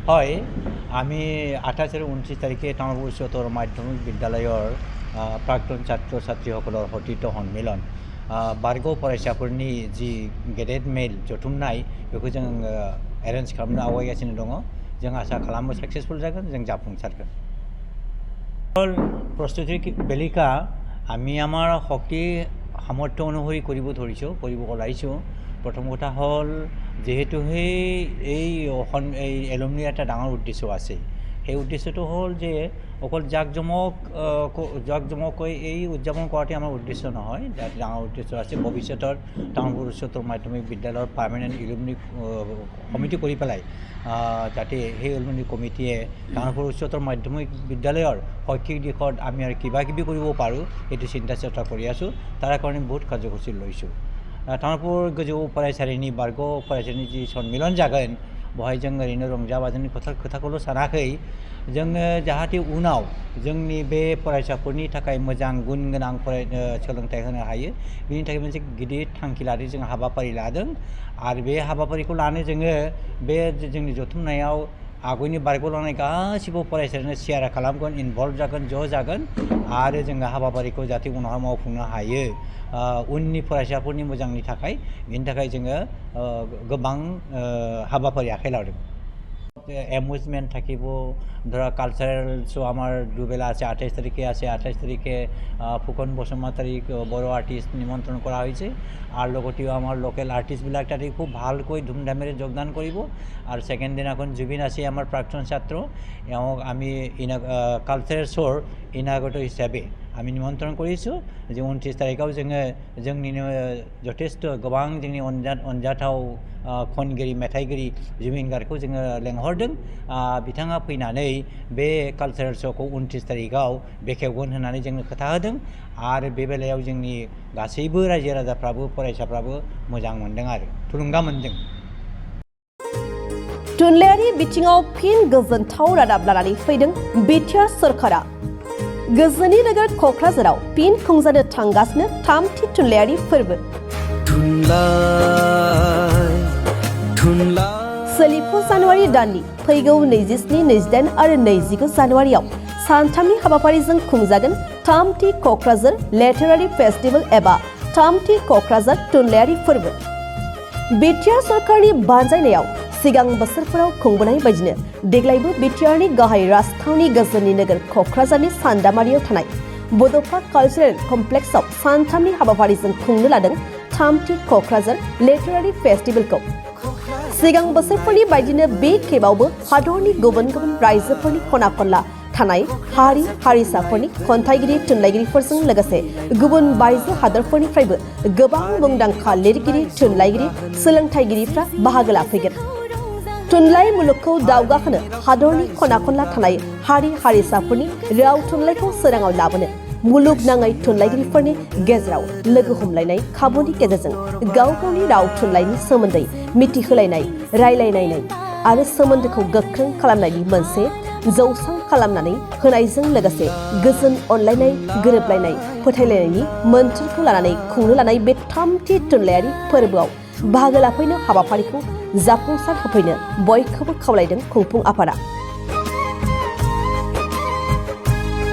হয় আমি 28 আৰু 29 তাৰিখে টাউনপুৰ উচ্চতৰ মাধ্যমিক বিদ্যালয়ৰ প্ৰাক্তন ছাত্ৰ ছাত্ৰীসকলৰ সতীৰ্থ সন্মিলন बारगौ फरायसाफोरनि जि गेदेर मेल जथुमनाय बेखौ जों एरेन्ज खालामनो आवगायगासिनो दङ जों आसा खालामो साक्सेसफुल जागोन जों जाफुंसारगोन प्रस्तुति बेलिका আমি আমাৰ শক্তি সামৰ্থ্য অনুসৰি কৰিব ধৰিছোঁ কৰিব ওলাইছোঁ প্ৰথম কথা হ'ল যেহেতু এই এলুমনি এটা ডাঙৰ উদ্দেশ্য আছে সেই উদ্দেশ্যটো হ'ল যে অকল জাকজমকৈ এই উদযাপন কৰাটো আমাৰ উদ্দেশ্য নহয় ডাঙৰ উদ্দেশ্য আছে ভৱিষ্যতৰ টাউনপুৰ উচ্চতৰ মাধ্যমিক বিদ্যালয়ৰ পাৰ্মানেণ্ট এলুমনি কমিটি কৰি পেলাই যাতে সেই এলুমনি কমিটিয়ে টাউনপুৰ উচ্চতৰ মাধ্যমিক বিদ্যালয়ৰ শৈক্ষিক দিশত আমি আৰু কিবা কিবি কৰিব পাৰোঁ এইটো চিন্তা চৰ্চা কৰি আছোঁ তাৰ কাৰণে বহুত কাৰ্যসূচী লৈছোঁ টাউনপুৰ गोजौ फरायसालिनि बारगौ फरायसालिनि जि सन्मिलन जागोन बहाय जों ओरैनो रंजा बाजानि खोथाखौल' सानाखै जोङो जाहाथे उनाव जोंनि बे फरायसाफोरनि थाखाय मोजां गुन गोनां सोलोंथाइ होनो हायो बेनि थाखाय मोनसे गिदिर थांखि लादों जों हाबाफारि लादों आरो बे हाबाफारिखौ लानो जोङो बे जोंनि जथुमनायाव आगुनि बारगौ लानाय गासिबो फरायसालिनो शेयार खालामगोन इनभल्भ जागोन ज' जागोन आरो जोङो हाबाफारिखौ जाहाथे उनाव मावफुंनो हायो उननि फरायसाफोरनि मोजांनि थाखाय बेनि थाखाय जोङो गोबां हाबाफारि आखाइ लादों एमुजमेंट থাকিব ধৰা কালচাৰেল শো আমাৰ দুবেলা আছে 28 তাৰিখে আছে 28 তাৰিখে ফুকন বসুমতাৰীক বড় আৰ্টিষ্ট নিমন্ত্ৰণ কৰা হৈছে আৰু লগতেও আমাৰ লোকেল আৰ্টিষ্টবিলাক তাতে খুব ভালকৈ ধুমধামেৰে যোগদান কৰিব আৰু সেকেন্ড দিনাখন জুবিন আছে আমাৰ প্ৰাক্তন ছাত্ৰ এওঁক আমি কালচাৰেল শোৰ ইনাগত হিচাপে আমি নিমন্ত্ৰণ কৰিছোঁ যে 29 তাৰিখেও जोंनि যথেষ্ট गोबां जोंनि अनजाथाव खनगिरि मेथाइगिरि जुबिन गार्गखौ जोङो लेंहरदों बिथाङा फैनानै बे कालचारेल श'खौ 29 तारिखआव बेखेवगोन होननानै जोंनो खोथा होदों आरो बे बेलायाव जोंनि गासैबो रायजो राजाफ्राबो फरायसाफ्राबो मोजां मोनदों आरो थुलुंगा मोनदों थुनलाइयारि बिथिङाव फिन गोजोनथाव रादाब लानानै फैदों बिटिआर सरकारा गोजोननि नोगोर क'क्राझाराव फिन खुंजानो थांगासिनो थामथि थुनलाइयारि फोरबो सोलिफु जानुवारि दाननि फैगौ 27, 28 आरो 29 जानुवारियाव सानथामनि हाबाफारिजों खुंजागोन थामथि क'क्राझार लिटारेरि फेस्टिवल एबा थामथि क'क्राझार थुनलाइयारि फोरबो बिटिआर सरकारनि बानजायनायाव सिगां बोसोरफोराव खुंबोनाय बायदिनो देग्लायबो बिटिआरनि गाहाय राजथावनि गोजोननि नोगोर क'क्राझारनि सान्दामारियाव थानाय बड'सा कालचारेल कमप्लेक्सआव सानथामनि हाबाफारिजों खुंनो लादों थामथि क'क्राझार लिटारेरि फेस्टिवलखौ सिगां बोसोरफोरनि बायदिनो बे खेबावबो हादरनि गुबुन गुबुन रायजोफोरनि खना खनला थानाय हारि हारिसाफोरनि खन्थाइगिरि थुनलाइगिरिफोरजों लोगोसे गुबुन बायजो हादरफोरनिफ्रायबो गोबां मुंदांखा लिरगिरि थुनलाइगिरि सोलोंथाइगिरिफ्रा बाहागो लाफैगोन थुनलाइ मुलुगखौ दावगाहोनो हादरनि खना खनला थानाय हारि हारिसाफोरनि राव थुनलाइखौ सोराङाव लाबोनो मुलुगनाङै थुनलाइगिरिफोरनि गेजेराव लोगो हमलायनाय खाबुनि गेजेरजों गाव गावनि राव थुनलाइनि सोमोन्दै मिथिहोलायनाय रायलायनाय आरो सोमोन्दोखौ गोख्रों खालामनायनि मोनसे जौसां खालामनानै होनायजों लोगोसे गोजोन अनलायनाय गोरोबलायनाय फोथायलायनायनि मोन्थोरखौ लानानै खुंनो लानाय बे थामथि थुनलाइयारि फोरबोआव बाहागो लाफैनो हाबाफारिखौ जाफुंसार होफैनो बयखौबो खावलायदों खुंफुं आफादा